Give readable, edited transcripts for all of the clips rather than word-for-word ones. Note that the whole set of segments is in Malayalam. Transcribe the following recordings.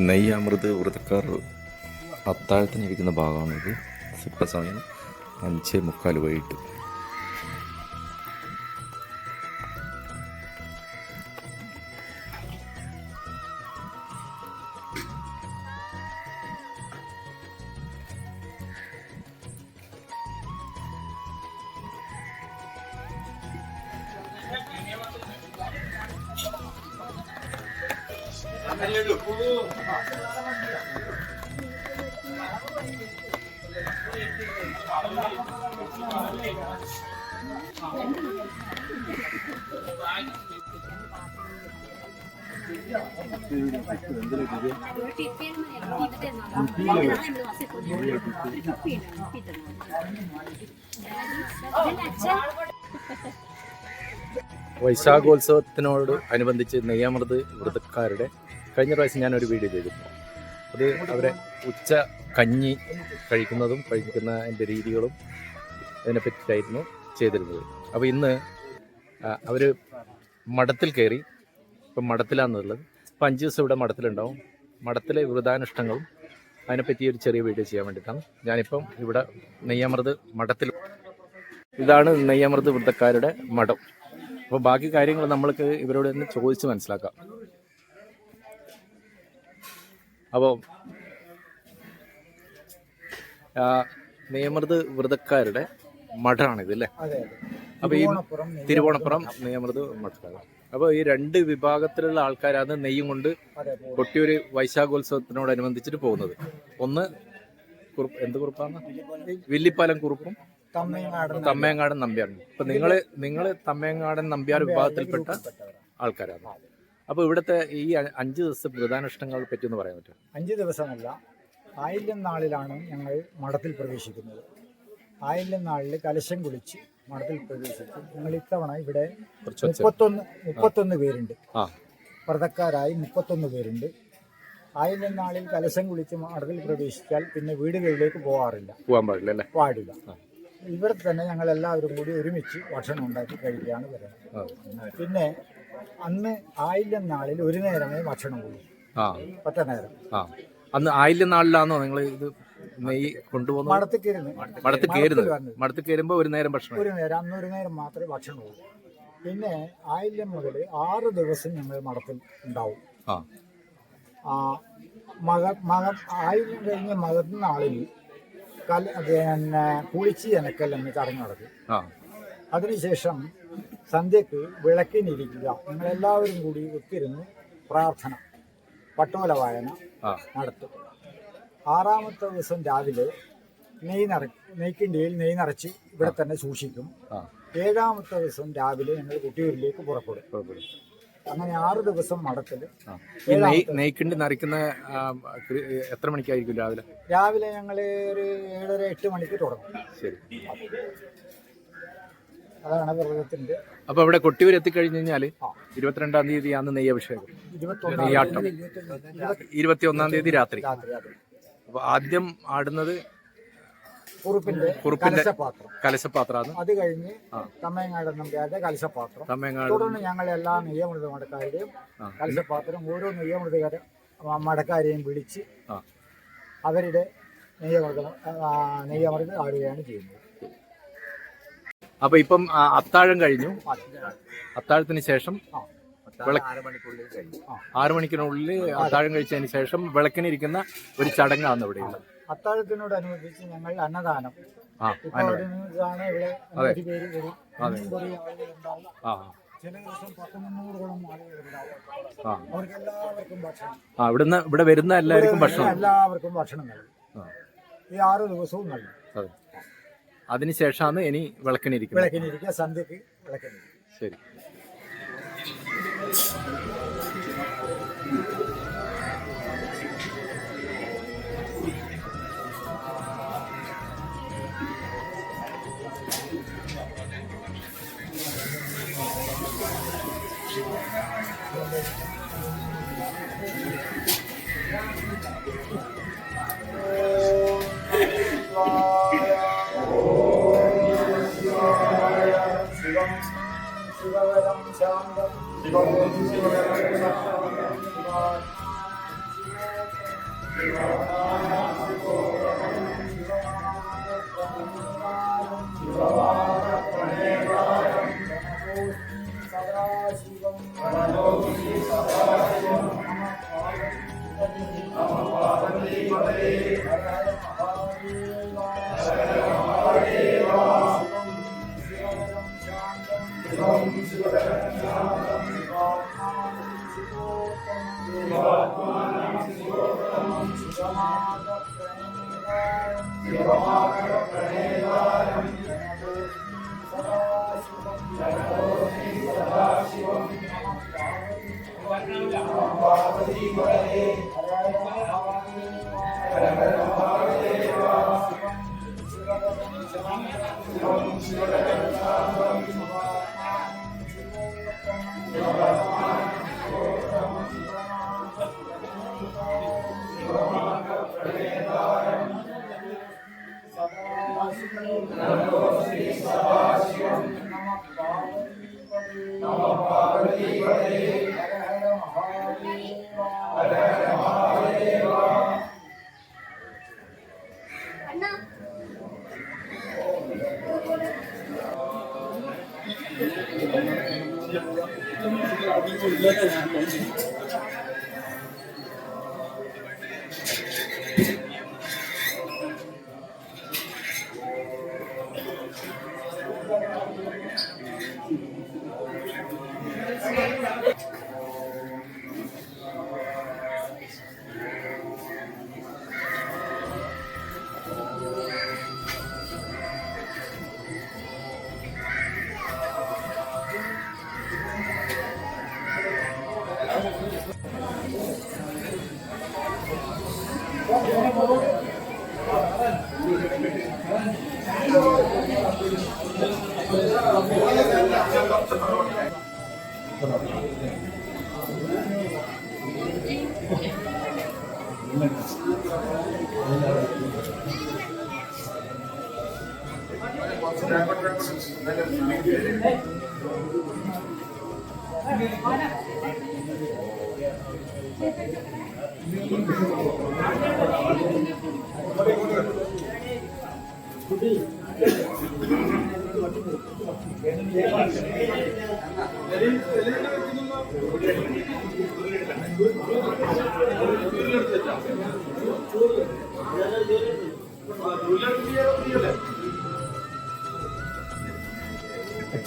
നെയ്യാമൃത് വ്രതക്കാർ അത്താഴത്തിനിരിക്കുന്ന ഭാഗമാണിത്. ഇപ്പം സമയം 5:45 വൈകിട്ട്. വൈശാഖോത്സവത്തിനോട് അനുബന്ധിച്ച് നെയ്യാമൃത് വ്രതക്കാരുടെ കഴിഞ്ഞ പ്രാവശ്യം ഞാനൊരു വീഡിയോ ചെയ്തിരുന്നു. അത് അവരെ ഉച്ച കഞ്ഞി കഴിക്കുന്നതിൻ്റെ രീതികളും അതിനെപ്പറ്റിയിട്ടായിരുന്നു ചെയ്തിരുന്നത്. അപ്പോൾ ഇന്ന് അവർ മഠത്തിൽ കയറി. ഇപ്പം മഠത്തിലാണെന്നുള്ളത്. ഇപ്പം 5 ദിവസം ഇവിടെ മഠത്തിലുണ്ടാവും. മഠത്തിലെ വ്രതാനുഷ്ഠങ്ങളും അതിനെപ്പറ്റി ഒരു ചെറിയ വീഡിയോ ചെയ്യാൻ വേണ്ടിയിട്ടാണ് ഞാനിപ്പം ഇവിടെ നെയ്യാമൃത് മഠത്തിൽ. ഇതാണ് നെയ്യാമൃത് വ്രതക്കാരുടെ മഠം. അപ്പോൾ ബാക്കി കാര്യങ്ങൾ നമ്മൾക്ക് ഇവരോട് തന്നെ ചോദിച്ച് മനസ്സിലാക്കാം. അപ്പോൾ നെയ്യാമൃത് വ്രതക്കാരുടെ മഠമാണിത് അല്ലേ? അപ്പോൾ ഈ തിരുവോണപ്പുറം നെയ്യാമൃത് മഠക്കാർ. അപ്പോൾ ഈ 2 വിഭാഗത്തിലുള്ള ആൾക്കാരാണ് നെയ്യും കൊണ്ട് കൊട്ടിയൂർ വൈശാഖോത്സവത്തിനോടനുബന്ധിച്ചിട്ട് പോകുന്നത്. ഒന്ന് എന്ത് കുറുപ്പാണ്? വില്ലിപ്പാലം കുറുപ്പും തമ്മയങ്ങാടൻ നമ്പ്യാറും. ഇപ്പൊ നിങ്ങള് തമ്മയങ്ങാടൻ നമ്പ്യാർ വിഭാഗത്തിൽപ്പെട്ട ആൾക്കാരാണ്. അപ്പൊ ഇവിടുത്തെ ഈ 5 ദിവസത്തെ വ്രതാനുഷ്ഠാനങ്ങളെ പറ്റി ഒന്ന് പറയാൻ പറ്റുമോ? 5 ദിവസമല്ല, ആയില്യം നാളിലാണ് ഞങ്ങൾ മഠത്തിൽ പ്രവേശിക്കുന്നത്. ആയില്യം നാളിൽ കലശം കുളിച്ച് മഠത്തിൽ പ്രവേശിക്കും. ഞങ്ങൾ ഇത്തവണ ഇവിടെ 31 പേരുണ്ട്. വ്രതക്കാരായി 31 പേരുണ്ട്. ആയില്യം നാളിൽ കലശം കുളിച്ച് മഠത്തിൽ പ്രവേശിച്ചാൽ പിന്നെ വീടുകളിലേക്ക് പോകാൻ പാടില്ല. ഇവിടെ തന്നെ ഞങ്ങൾ എല്ലാവരും കൂടി ഒരുമിച്ച് ഭക്ഷണം ഉണ്ടാക്കി കഴിക്കുകയാണ് പറയുന്നത്. പിന്നെ അന്ന് ആയില്യം നാളിൽ ഒരു നേരമേ ഭക്ഷണം കൂടി, ഒറ്റ നേരം. അന്ന് ആയില്യം നാളിലാണോ നിങ്ങൾ ഇത് നെയ്യ് കൊണ്ടുപോകുന്നത്? മഠത്തിൽ കയറുമ്പോ ഒരു നേരം ഭക്ഷണം, അന്ന് ഒരു നേരം മാത്രമേ ഭക്ഷണം ഉള്ളൂ. പിന്നെ ആയില്യം മുതൽ 6 ദിവസം ഞങ്ങൾ മഠത്തിൽ ഉണ്ടാവും. ആയില്യം കഴിഞ്ഞ മകത്ത് നാളിൽ പിന്നെ കുളിച്ച് എനക്കൽ എന്ന് ചടങ്ങ് നടക്കും. അതിനുശേഷം സന്ധ്യക്ക് വിളക്കിനിരിക്കുക. ഞങ്ങളെല്ലാവരും കൂടി ഒത്തിരുന്ന് പ്രാർത്ഥന, പട്ടോല വായന നടത്തും. 6-ാമത്തെ ദിവസം രാവിലെ നെയ്ക്കിണ്ടിയിൽ നെയ്യ് നിറച്ച് ഇവിടെ തന്നെ സൂക്ഷിക്കും. 7-ാമത്തെ ദിവസം രാവിലെ ഞങ്ങൾ കൊട്ടിയൂരിലേക്ക് പുറപ്പെടും. അങ്ങനെ 6 ദിവസം മഠത്തിൽ. നെയ്ക്കിണ്ടി നിറയ്ക്കുന്ന എത്ര മണിക്കായിരിക്കും? രാവിലെ ഞങ്ങൾ ഒരു 7:30-8 മണിക്ക് തുടങ്ങും. ശരി, അതാണ് വ്രതത്തിന്റെ. അപ്പൊ ഇവിടെ കൊട്ടിയൂർ എത്തിക്കഴിഞ്ഞു കഴിഞ്ഞാല് 22-ാം തീയതിയാണ് നെയ്യഭിഷേകം, നെയ്യാട്ടം. 21-ാം തീയതി രാത്രി. അപ്പൊ ആദ്യം ആടുന്നത് കുറുപ്പിന്റെ കലശപാത്രമാണ്. അത് കഴിഞ്ഞ് തമ്മയങ്ങാടൻ നമ്പ്യാരുടെ കലശപാത്രം. തുടർന്ന് ഞങ്ങൾ എല്ലാ നെയ്യമൃത മഠക്കാരുടെയും കലശപാത്രം ഓരോ മഠക്കാരെയും വിളിച്ച് അവരുടെ നെയ്യമൃത ആടുകയാണ് ചെയ്യുന്നത്. അപ്പൊ ഇപ്പം അത്താഴം കഴിഞ്ഞു. അത്താഴത്തിന് ശേഷം 6 മണിക്കുള്ളിൽ അത്താഴം കഴിച്ചതിന് ശേഷം വിളക്കിനിരിക്കുന്ന ഒരു ചടങ്ങാണ് ഇവിടെയുള്ളത്. അത്താഴത്തിനോടനുബന്ധിച്ച് ഞങ്ങൾ അന്നദാനം ആ ഇപ്പൊ അവിടെ നിന്നാണ് ഇവിടെ അനവധി പേര് വരും. ഇന്നും കുറേ ആളുകളുണ്ടാവും. ആ ചില ദിവസം 100-300ഓളം ആളുകളുണ്ടാവും. ആ അവർക്ക് എല്ലാവർക്കും ഭക്ഷണം, ഇവിടെ വരുന്ന എല്ലാവർക്കും ഭക്ഷണം എല്ലാവർക്കും ഭക്ഷണം നൽകും. ആ ഈ 6 ദിവസവും നൽകും. അതെ. അതിനുശേഷമാണ് ഇനി വിളക്കിനിരിക്കുന്നത്. വിളക്കിനിരിക്കുക, സന്ധ്യക്ക് വിളക്കിനിരിക്കുക. ശരി. ശിവവരം ശാന്തം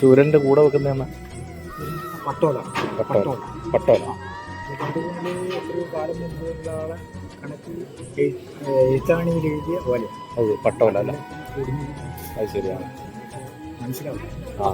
ചൂരന്റെ കൂടെ വെക്കുന്ന പട്ടോല. പട്ടോല. പട്ടോല. എത്രയോ കാലം മുമ്പുള്ള ആളെ കണക്കിൽ എഴുത്താണിയിൽ എഴുതിയ പോലെ. അത് പട്ടോല അല്ല? അത് ശരിയാണ്, മനസ്സിലാവും. ആ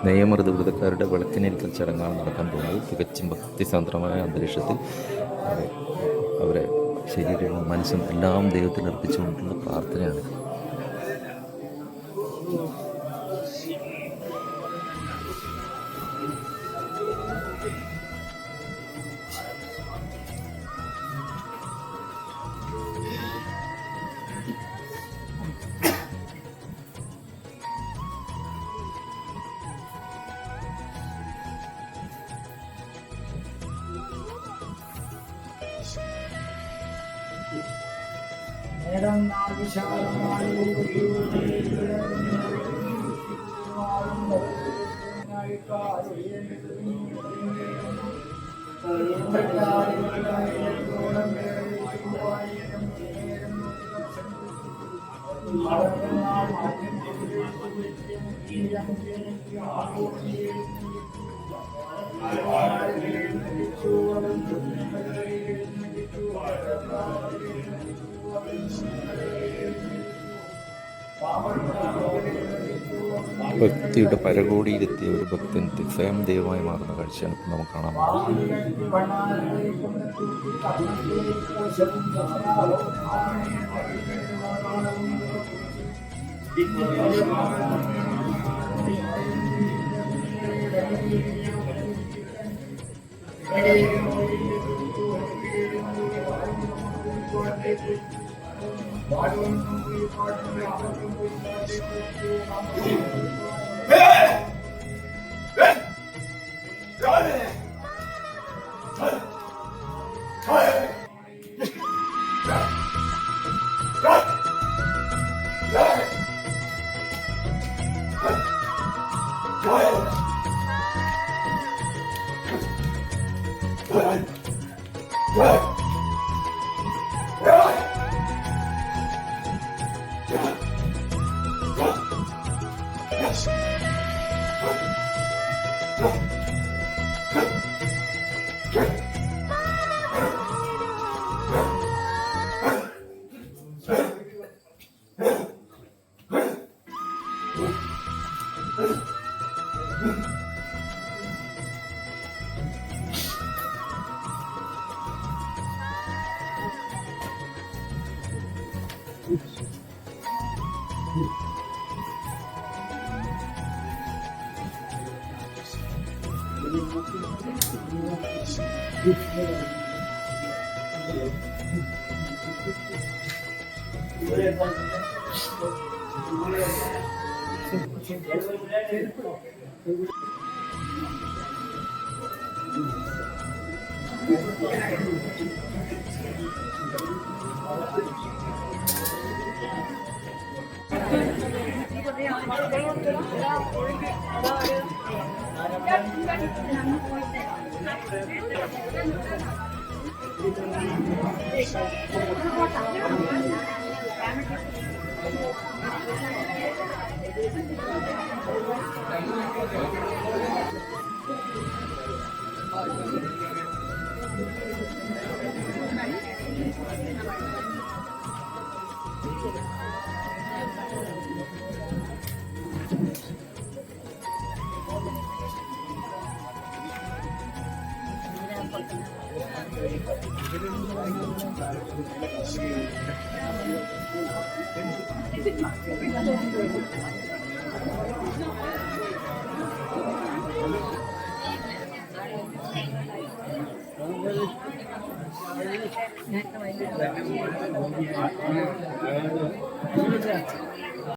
നെയ്യമൃത് വ്രതക്കാരുടെ വിളക്കിനേൽക്കൽ ചടങ്ങാണ് നടക്കാൻ പോകുന്നത്. തികച്ചും ഭക്തിസാന്ദ്രമായ അന്തരീക്ഷത്തിൽ അവരെ ശരീരവും മനസ്സും എല്ലാം ദൈവത്തിൽ അർപ്പിച്ചുകൊണ്ടുള്ള പ്രാർത്ഥനയാണ്. ഭക്തിയുടെ പരകോടിയിലെത്തിയ ഒരു ഭക്തൻ സ്വയം ദൈവമായി മാറുന്ന കാഴ്ചയാണ് ഇപ്പം നമുക്ക് കാണാൻ